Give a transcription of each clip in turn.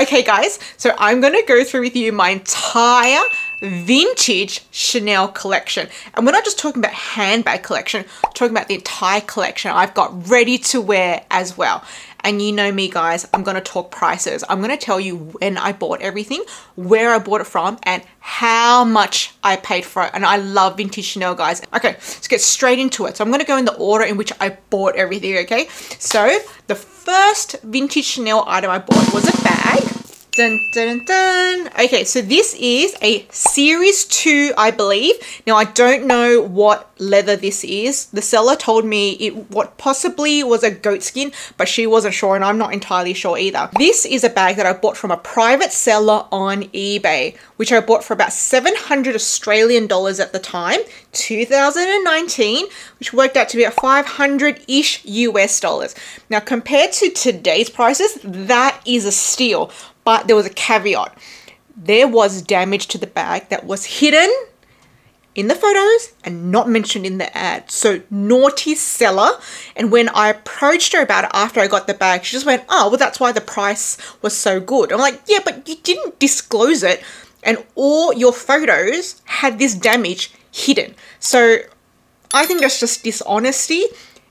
Okay guys, so I'm going to go through with you my entire vintage Chanel collection. And we're not just talking about handbag collection, we're talking about the entire collection I've got ready to wear as well. And you know me guys, I'm going to talk prices. I'm going to tell you when I bought everything, where I bought it from, and how much I paid for it. And I love vintage Chanel, guys. Okay, let's get straight into it. So I'm going to go in the order in which I bought everything, okay? So the first vintage Chanel item I bought was a bag. Dun, dun, dun. Okay, so this is a series 2, I believe. Now, I don't know what leather this is. The seller told me what possibly was a goat skin, but she wasn't sure, and I'm not entirely sure either. This is a bag that I bought from a private seller on eBay, which I bought for about 700 Australian dollars at the time, 2019, which worked out to be at 500-ish US dollars. Now, compared to today's prices, that is a steal. But there was a caveat. There was damage to the bag that was hidden in the photos and not mentioned in the ad. So naughty seller. And when I approached her about it after I got the bag, she just went, oh, well, that's why the price was so good. I'm like, yeah, but you didn't disclose it. And all your photos had this damage hidden. So I think that's just dishonesty.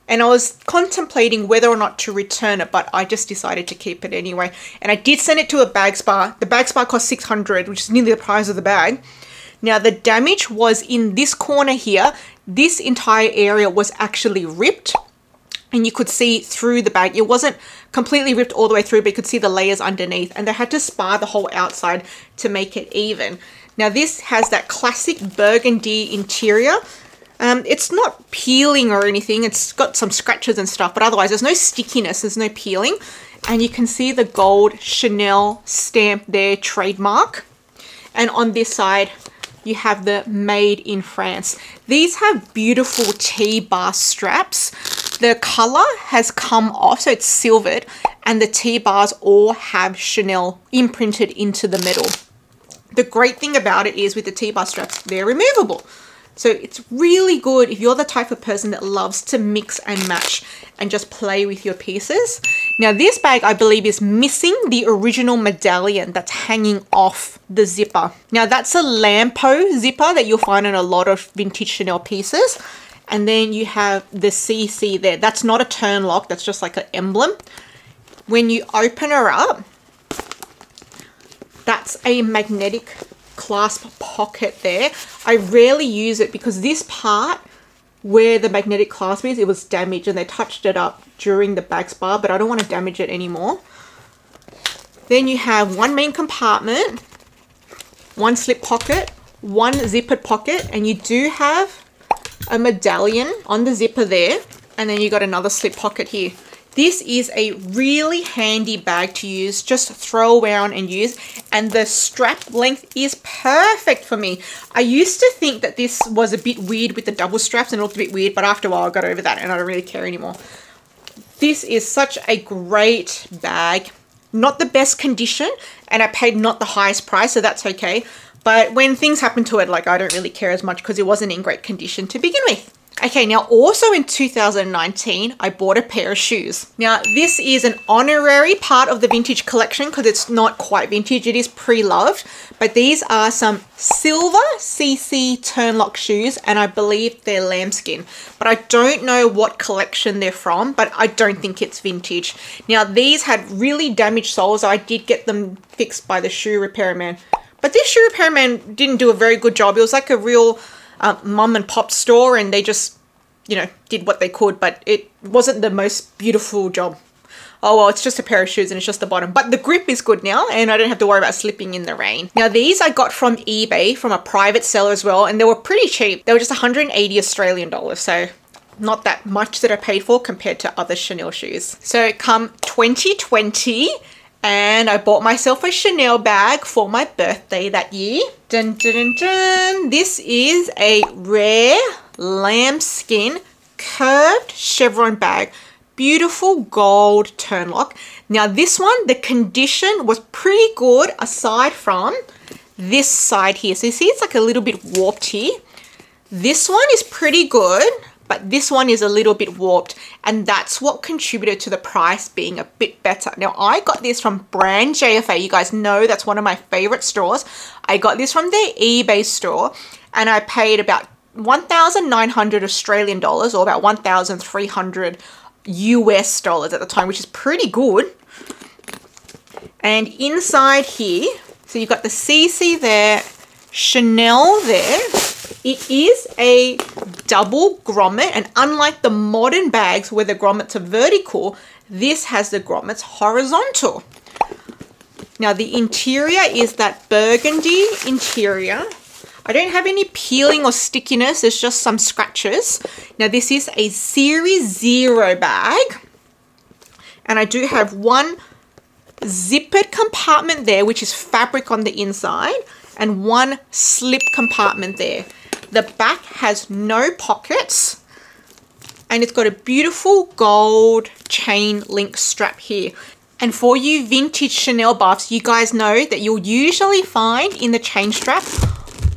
And I was contemplating whether or not to return it, but I just decided to keep it anyway. And I did send it to a bag spa. The bag spa cost 600, which is nearly the price of the bag. Now, the damage was in this corner here. This entire area was actually ripped, and you could see through the bag. It wasn't completely ripped all the way through, but you could see the layers underneath. And they had to spar the whole outside to make it even. Now, this has that classic burgundy interior. It's not peeling or anything. It's got some scratches and stuff, but otherwise there's no stickiness, there's no peeling. And you can see the gold Chanel stamp there, trademark. And on this side, you have the made in France. These have beautiful T-bar straps. The color has come off, so it's silvered, and the T-bars all have Chanel imprinted into the metal. The great thing about it is with the T-bar straps, they're removable. So it's really good if you're the type of person that loves to mix and match and just play with your pieces. Now this bag, I believe, is missing the original medallion that's hanging off the zipper. Now that's a Lampo zipper that you'll find in a lot of vintage Chanel pieces. And then you have the CC there. That's not a Turnlock, that's just like an emblem. When you open her up, that's a magnetic clasp pocket there. I rarely use it because this part where the magnetic clasp is, it was damaged and they touched it up during the bag spa, but I don't want to damage it anymore. Then you have one main compartment, one slip pocket, one zippered pocket, and you do have a medallion on the zipper there, and then you got another slip pocket here. This is a really handy bag to use, just throw around and use, and the strap length is perfect for me. I used to think that this was a bit weird with the double straps and it looked a bit weird, but after a while I got over that and I don't really care anymore. This is such a great bag. Not the best condition, and I paid not the highest price, so that's okay. But when things happen to it, like, I don't really care as much because it wasn't in great condition to begin with. Okay, now also in 2019, I bought a pair of shoes. Now, this is an honorary part of the vintage collection because it's not quite vintage, it is pre-loved. But these are some silver CC Turnlock shoes, and I believe they're lambskin. But I don't know what collection they're from, but I don't think it's vintage. Now, these had really damaged soles, so I did get them fixed by the shoe repairman. But this shoe repairman didn't do a very good job. It was like a real mum and pop store, and they just, you know, did what they could, but it wasn't the most beautiful job. Oh, well, it's just a pair of shoes and it's just the bottom, but the grip is good now and I don't have to worry about slipping in the rain. Now these I got from eBay from a private seller as well, and they were pretty cheap. They were just 180 Australian dollars, so not that much that I paid for compared to other Chanel shoes. So come 2020, and I bought myself a Chanel bag for my birthday that year. Dun, dun, dun, dun. This is a rare lambskin curved chevron bag. Beautiful gold Turnlock. Now this one, the condition was pretty good aside from this side here. So you see it's like a little bit warped here. This one is pretty good, but this one is a little bit warped, and that's what contributed to the price being a bit better. Now, I got this from brand JFA. You guys know that's one of my favorite stores. I got this from their eBay store, and I paid about 1,900 Australian dollars, or about 1,300 US dollars at the time, which is pretty good. And inside here, so you've got the CC there, Chanel there. It is a double grommet, and unlike the modern bags where the grommets are vertical, this has the grommets horizontal. Now the interior is that burgundy interior. I don't have any peeling or stickiness, there's just some scratches. Now this is a Series 0 bag, and I do have one zippered compartment there, which is fabric on the inside, and one slip compartment there. The back has no pockets, and it's got a beautiful gold chain link strap here. And for you vintage Chanel buffs, you guys know that you'll usually find in the chain strap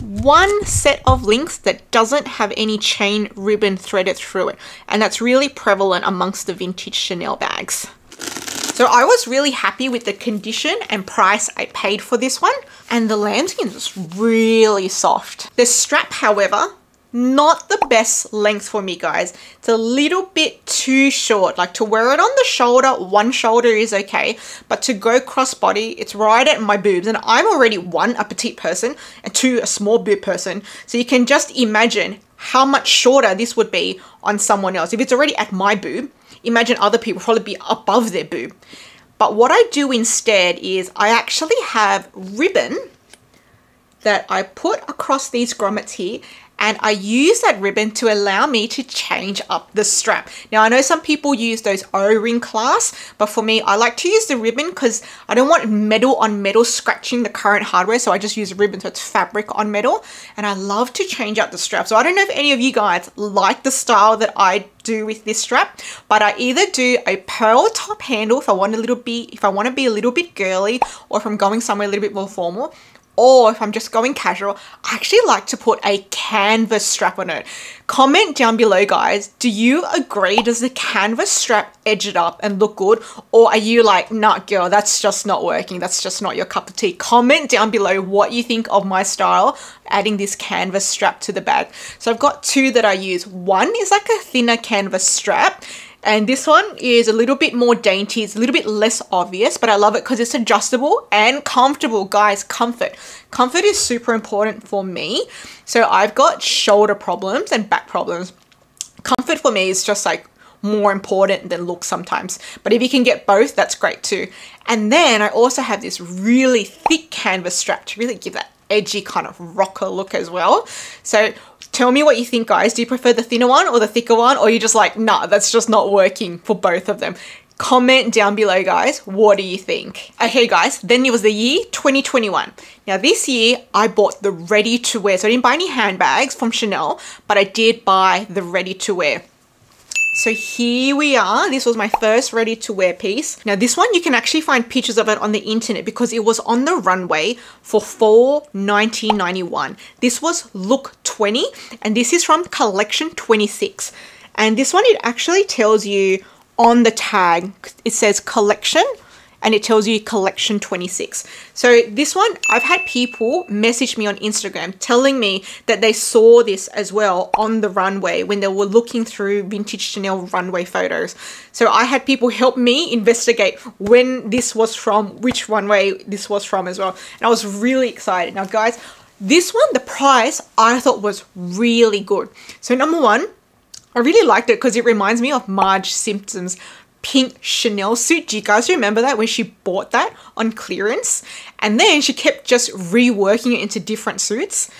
one set of links that doesn't have any chain ribbon threaded through it. And that's really prevalent amongst the vintage Chanel bags. So I was really happy with the condition and price I paid for this one. And the lambskin is really soft. The strap, however, not the best length for me, guys. It's a little bit too short. Like, to wear it on the shoulder, one shoulder is okay, but to go crossbody, it's right at my boobs, and I'm already one, a petite person, and two, a small boob person. So you can just imagine how much shorter this would be on someone else. If it's already at my boob, imagine other people probably be above their boob. But what I do instead is I actually have ribbon that I put across these grommets here, and I use that ribbon to allow me to change up the strap. Now, I know some people use those O-ring clasps, but for me, I like to use the ribbon because I don't want metal on metal scratching the current hardware, so I just use ribbon so it's fabric on metal, and I love to change up the strap. So I don't know if any of you guys like the style that I do with this strap, but I either do a pearl top handle if I want to be a little bit girly, or if I'm going somewhere a little bit more formal, or if I'm just going casual, I actually like to put a canvas strap on it. Comment down below, guys. Do you agree? Does the canvas strap edge it up and look good? Or are you like, nah, girl, that's just not working. That's just not your cup of tea. Comment down below what you think of my style, adding this canvas strap to the bag. So I've got two that I use. One is like a thinner canvas strap, and this one is a little bit more dainty. It's a little bit less obvious, but I love it because it's adjustable and comfortable. Guys, comfort. Comfort is super important for me. So I've got shoulder problems and back problems. Comfort for me is just like more important than look sometimes. But if you can get both, that's great too. And then I also have this really thick canvas strap to really give that edgy kind of rocker look as well. So tell me what you think, guys. Do you prefer the thinner one or the thicker one? Or are you just like, nah, that's just not working for both of them? Comment down below, guys. What do you think? Okay, guys, then it was the year 2021. Now, this year, I bought the ready-to-wear. So I didn't buy any handbags from Chanel, but I did buy the ready-to-wear. So here we are. This was my first ready-to-wear piece. Now this one, you can actually find pictures of it on the internet because it was on the runway for fall 1991. This was look 20, and this is from collection 26. And this one, it actually tells you on the tag, it says collection, and it tells you collection 26. So this one, I've had people message me on Instagram telling me that they saw this as well on the runway when they were looking through vintage Chanel runway photos. So I had people help me investigate when this was from, which runway this was from as well. And I was really excited. Now guys, this one, the price I thought was really good. So number one, I really liked it because it reminds me of Marge Simpson's pink Chanel suit. Do you guys remember that when she bought that on clearance? And then she kept just reworking it into different suits.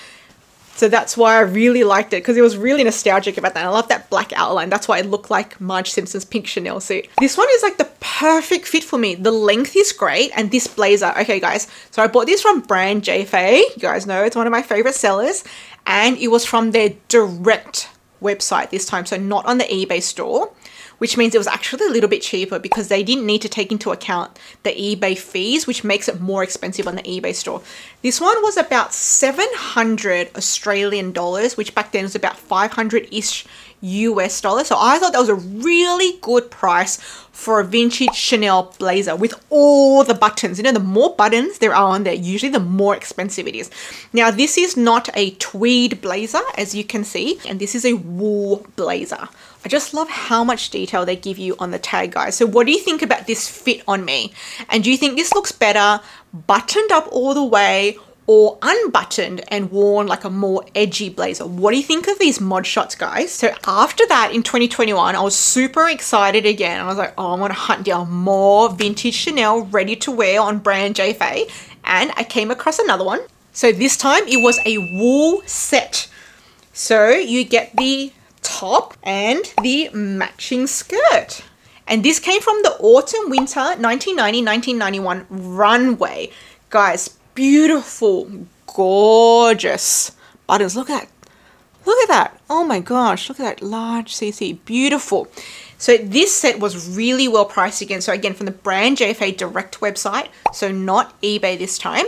So that's why I really liked it, because it was really nostalgic about that. I love that black outline. That's why it looked like Marge Simpson's pink Chanel suit. This one is like the perfect fit for me. The length is great, and this blazer. Okay guys, so I bought this from brand JFA. You guys know it's one of my favorite sellers, and it was from their direct website this time, so not on the eBay store, which means it was actually a little bit cheaper because they didn't need to take into account the eBay fees, which makes it more expensive on the eBay store. This one was about 700 Australian dollars, which back then was about 500-ish US dollars. So I thought that was a really good price for a vintage Chanel blazer with all the buttons. You know, the more buttons there are on there, usually the more expensive it is. Now, this is not a tweed blazer, as you can see, and this is a wool blazer. I just love how much detail they give you on the tag, guys. So what do you think about this fit on me? And do you think this looks better buttoned up all the way or unbuttoned and worn like a more edgy blazer? What do you think of these mod shots, guys? So after that, in 2021, I was super excited again. I was like, oh, I want to hunt down more vintage Chanel ready to wear on brand JFA. And I came across another one. So this time it was a wool set. So you get the top and the matching skirt. And this came from the autumn winter 1990-1991 runway. Guys, beautiful, gorgeous buttons. Look at that. Look at that. Oh my gosh. Look at that large CC. Beautiful. So this set was really well priced again. So again, from the brand JFA direct website. So not eBay this time.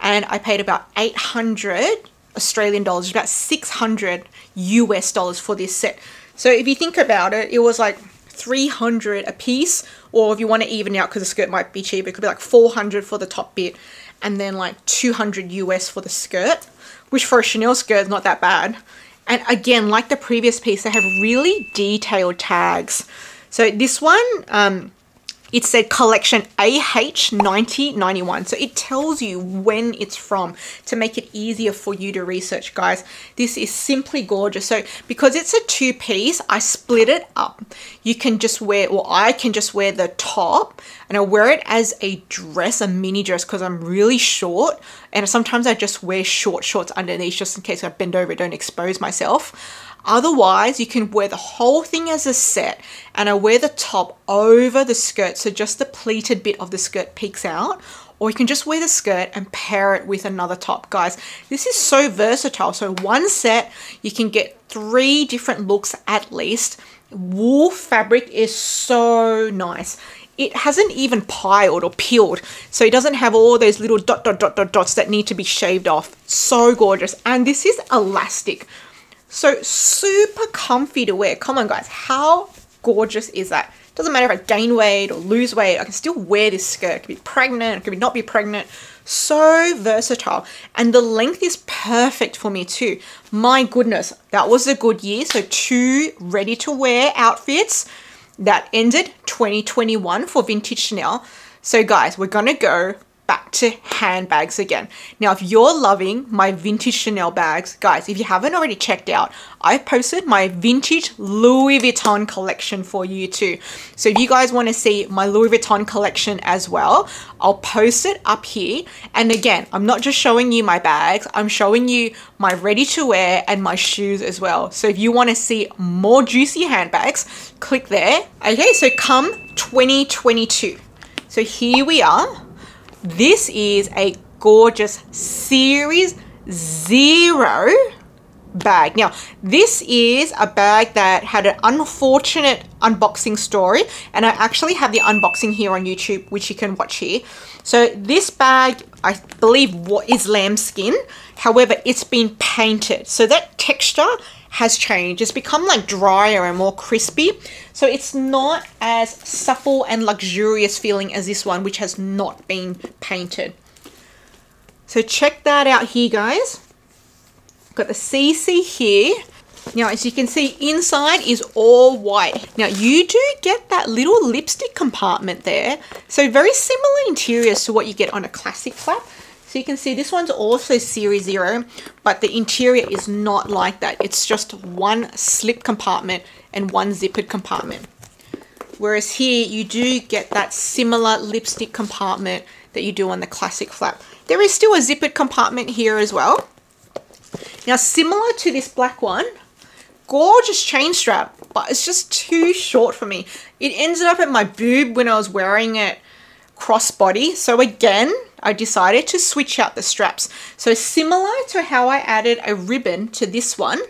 And I paid about 800 Australian dollars, about 600 US dollars for this set. So if you think about it, it was like 300 a piece, or if you want to even out because the skirt might be cheaper, it could be like 400 for the top bit and then like 200 US for the skirt, which for a Chanel skirt is not that bad. And again, like the previous piece, they have really detailed tags. So this one, it said collection AH9091. So it tells you when it's from to make it easier for you to research, guys. This is simply gorgeous. So because it's a two-piece, I split it up. You can just wear, or I can just wear the top, and I wear it as a dress, a mini dress, because I'm really short. And sometimes I just wear short shorts underneath just in case I bend over, don't expose myself. Otherwise, you can wear the whole thing as a set, and I wear the top over the skirt, so just the pleated bit of the skirt peeks out, or you can just wear the skirt and pair it with another top. Guys, this is so versatile. So one set, you can get 3 different looks at least. Wool fabric is so nice. It hasn't even piled or peeled, so it doesn't have all those little dots that need to be shaved off. So gorgeous. And this is elastic. So super comfy to wear. Come on, guys. How gorgeous is that? Doesn't matter if I gain weight or lose weight. I can still wear this skirt. It could be pregnant. It could not be pregnant. So versatile. And the length is perfect for me too. My goodness, that was a good year. So 2 ready to wear outfits that ended 2021 for vintage Chanel. So guys, we're going to go back to handbags again. Now, if you're loving my vintage Chanel bags, guys, if you haven't already checked out, I've posted my vintage Louis Vuitton collection for you too. So if you guys want to see my Louis Vuitton collection as well, I'll post it up here. And again, I'm not just showing you my bags, I'm showing you my ready to wear and my shoes as well. So if you want to see more juicy handbags, click there. Okay, so come 2022. So here we are. This is a gorgeous Series 0 bag. Now, this is a bag that had an unfortunate unboxing story, and I actually have the unboxing here on YouTube, which you can watch here. So this bag, I believe, is lambskin. However, it's been painted. So that texture has changed. It's become like drier and more crispy. So it's not as supple and luxurious feeling as this one, which has not been painted. So check that out here, guys. Got the CC here. Now, as you can see, inside is all white. Now, you do get that little lipstick compartment there. So very similar interiors to what you get on a classic flap. So you can see this one's also Series 0, but the interior is not like that. It's just one slip compartment and one zippered compartment. Whereas here, you do get that similar lipstick compartment that you do on the classic flap. There is still a zippered compartment here as well. Now, similar to this black one, gorgeous chain strap, but it's just too short for me. It ended up at my boob when I was wearing it crossbody. So again, I decided to switch out the straps. So similar to how I added a ribbon to this one,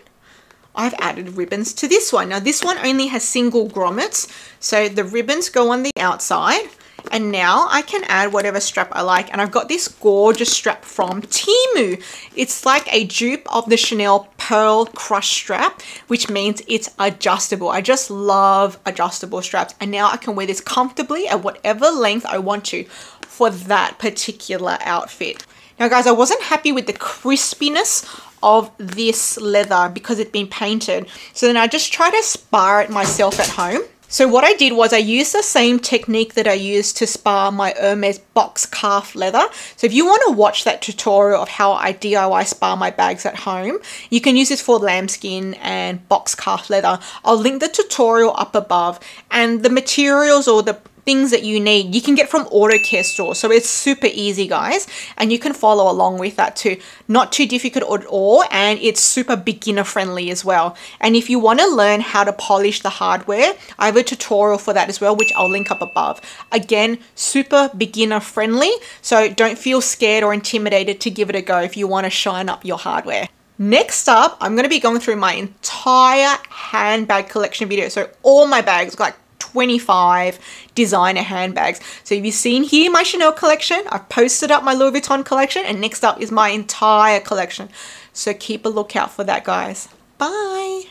I've added ribbons to this one. Now this one only has single grommets, so the ribbons go on the outside, And now I can add whatever strap I like. And I've got this gorgeous strap from Temu. It's like a dupe of the Chanel Pearl Crush strap, which means it's adjustable. I just love adjustable straps. And now I can wear this comfortably at whatever length I want to for that particular outfit. Now guys, I wasn't happy with the crispiness of this leather because it'd been painted. So then I just tried to spar it myself at home. So what I did was I used the same technique that I used to spar my Hermes box calf leather. So if you want to watch that tutorial of how I DIY spar my bags at home, you can use this for lambskin and box calf leather. I'll link the tutorial up above, and the materials or the things that you need you can get from auto care stores, so it's super easy guys, and you can follow along with that too. Not too difficult at all, and it's super beginner friendly as well. And if you want to learn how to polish the hardware, I have a tutorial for that as well, which I'll link up above. Again, super beginner friendly, so don't feel scared or intimidated to give it a go if you want to shine up your hardware. Next up, I'm going to be going through my entire handbag collection video, so all my bags, like 25 designer handbags. So if you've seen here my Chanel collection, I've posted up my Louis Vuitton collection, and next up is my entire collection. So keep a lookout for that guys. Bye.